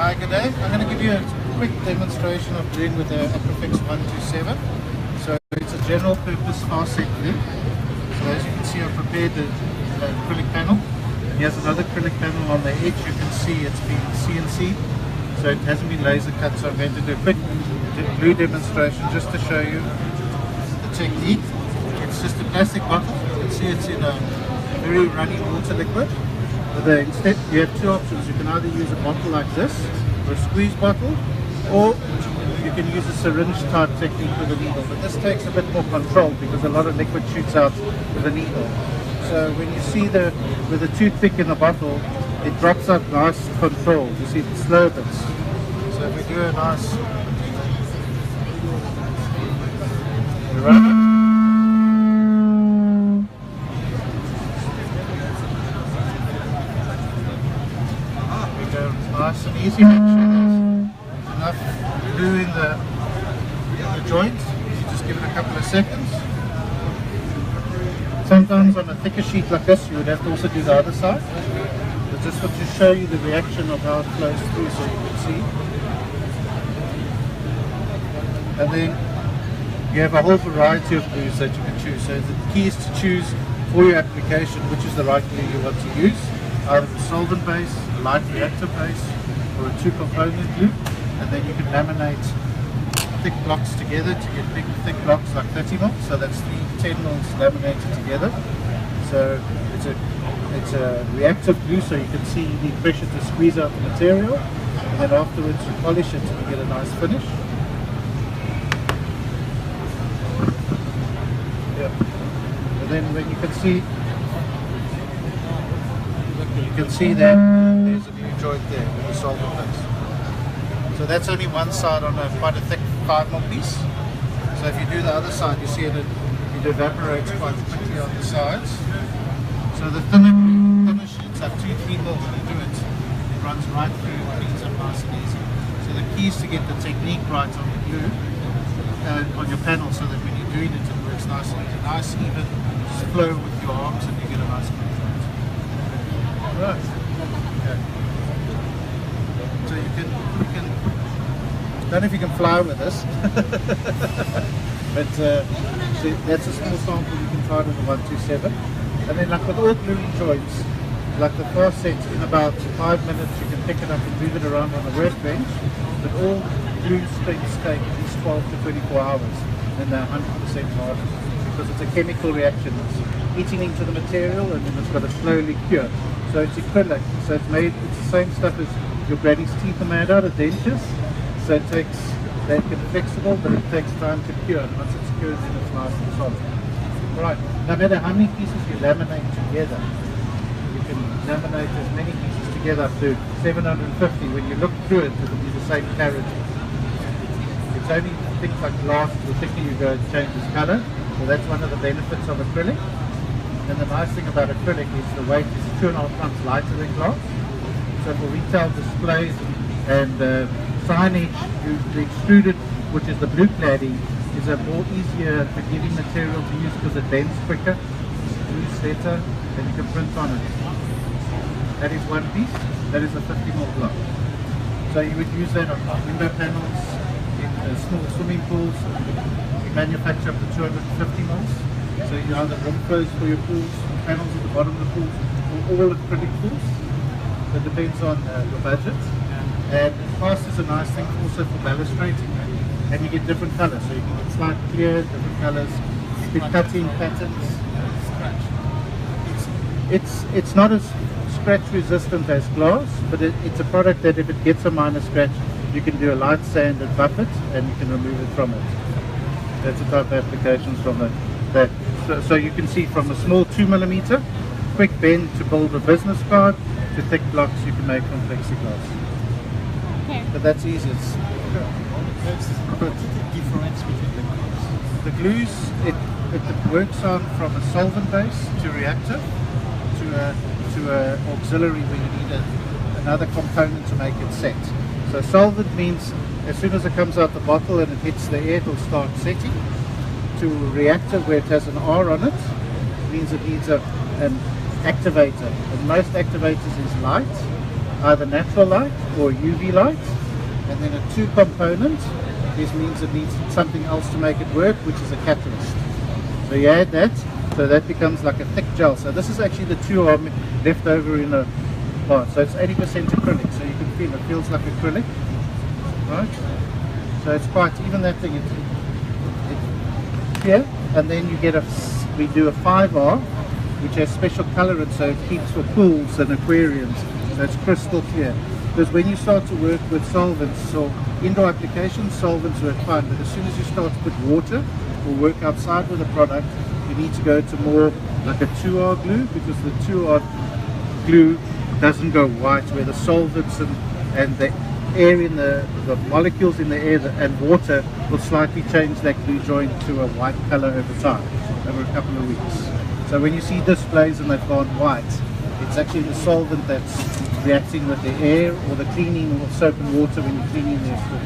Hi, good day. I'm going to give you a quick demonstration of gluing with the Acrylics 127. So it's a general purpose fast set glue. So as you can see, I've prepared the acrylic panel. Here's another acrylic panel on the edge. You can see it's been CNC, so it hasn't been laser cut. So I'm going to do a quick glue demonstration just to show you the technique. It's just a plastic bottle. You can see it's in a very runny water liquid. Instead, you have two options. You can either use a bottle like this, or a squeeze bottle, or you can use a syringe type technique with a needle. But this takes a bit more control because a lot of liquid shoots out with a needle. So when you see with a toothpick in the bottle, it drops up nice control. You see the slow bits. So if we do a nice, we run it. Nice and easy. Make sure there's enough glue in the joint. Just give it a couple of seconds. Sometimes on a thicker sheet like this, you would have to also do the other side. But just want to show you the reaction of how it flows through, so you can see. And then you have a whole variety of glues that you can choose. So the key is to choose for your application which is the right glue you want to use. Either a solvent base, a light reactive base, or a two-component glue, and then you can laminate thick blocks together to get big thick blocks like 30 mil. So that's 10 mils laminated together. So it's a reactive glue, so you can see you need pressure to squeeze out the material, and then afterwards you polish it and you get a nice finish. Yeah. And then when you can see that there's a new joint there with the solvent base. So that's only one side on quite a thick 5mm piece. So if you do the other side, you see it evaporates quite quickly on the sides. So the thinner sheets are 2-3 mil when you do it. It runs right through, cleans up nice and easy. So the key is to get the technique right on the glue, on your panel, so that when you're doing it, it works nice and easy. Nice even flow with your arms and you get a nice contact. Right. Okay. So you can I don't know if you can fly with this, but that's a small sample. You can try it with the 127, and then like with all gluing joints, like the first set, in about 5 minutes you can pick it up and move it around on the workbench. But all glue strings take at least 12 to 24 hours, and they're 100% hardened because it's a chemical reaction. It's eating into the material and then it's got to slowly cure. So it's acrylic, so it's the same stuff as your granny's teeth are made out of, dentures. So they're flexible, but it takes time to cure. And once it's cured, then it's nice and solid. Right, no matter how many pieces you laminate together, you can laminate as many pieces together up to 750. When you look through it, it'll be the same clarity. It's only things like glass, the thicker you go, it changes color. So that's one of the benefits of acrylic. And the nice thing about acrylic is the weight is 2.5 times lighter than glass. So for retail displays and signage, the extruded, which is the blue cladding, is a more easier forgiving material to use because it bends quicker, moves better, and you can print on it. That is one piece. That is a 50mm block. So you would use that on window panels, in small swimming pools. We manufacture up to 250mm. So you either room close for your pools, panels at the bottom of the pools, or all acrylic pools. So it depends on your budget. And fast is a nice thing also for balustrating. And you get different colors. So you can get slight clear, different colors, you can cut in patterns. It's not as scratch resistant as glass, but it's a product that if it gets a minor scratch, you can do a light sand and buff it, and you can remove it from it. That's the type of applications from it. So you can see from a small 2mm, quick bend to build a business card, to thick blocks you can make from plexiglass. Okay. But that's easy. What's the difference between the glues? The glues, it works on from a solvent base to reactive to a auxiliary where you need another component to make it set. So solvent means as soon as it comes out the bottle and it hits the air, it will start setting. To reactive, where it has an R on it, means it needs an activator. And most activators is light, either natural light or UV light. And then a 2 component, this means it needs something else to make it work, which is a catalyst. So you add that, so that becomes like a thick gel. So this is actually the 2R left over in a part. So it's 80% acrylic, so you can feel it feels like acrylic, right? So it's quite, even that thing, it's here, and then you get we do a 5R, which has special colorant, so it keeps for pools and aquariums, so it's crystal clear. Because when you start to work with solvents or indoor applications, solvents work fine, but as soon as you start to put water or work outside with a product, you need to go to more like a 2R glue, because the 2R glue doesn't go white, where the solvents and the air in the molecules in the air and water will slightly change that glue joint to a white color over time, over a couple of weeks. So when you see displays and they've gone white, it's actually the solvent that's reacting with the air or the cleaning of soap and water when you're cleaning their floor.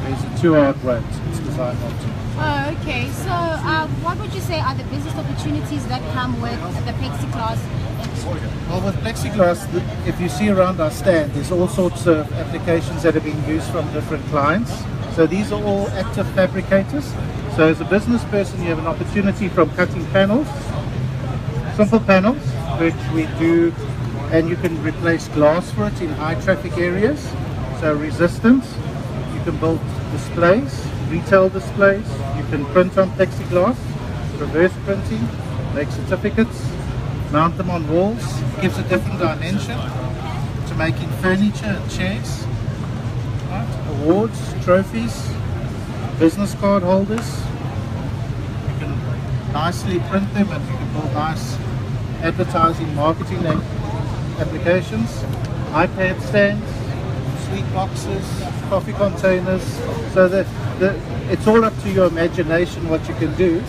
There's a 2R grade, it's designed not to. Oh, okay. So what would you say are the business opportunities that come with the plexiglass? Well, with plexiglass, if you see around our stand, there's all sorts of applications that are being used from different clients. So these are all active fabricators. So as a business person, you have an opportunity from cutting panels, simple panels, which we do, and you can replace glass for it in high traffic areas. So resistance, you can build displays, retail displays, you can print on plexiglass, reverse printing, make certificates, mount them on walls, gives a different dimension to making furniture and chairs, right? Awards, trophies, business card holders. You can nicely print them and you can build nice advertising, marketing applications, iPad stands, sweet boxes, coffee containers. So it's all up to your imagination what you can do.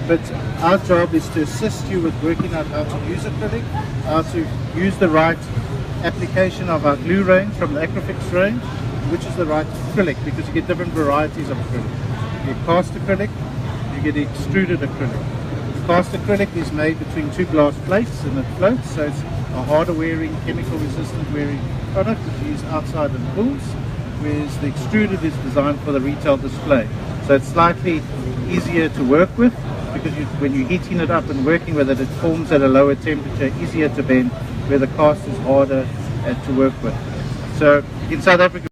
But our job is to assist you with working out how to use acrylic, how to use the right application of our glue range from the Acrylics range, which is the right acrylic, because you get different varieties of acrylic. You get cast acrylic, you get extruded acrylic. Cast acrylic is made between 2 glass plates and it floats, so it's a harder wearing, chemical resistant wearing product that's used outside in pools, whereas the extruded is designed for the retail display. So it's slightly easier to work with, because when you're heating it up and working with it, it forms at a lower temperature, easier to bend, where the cast is harder to work with. So in South Africa,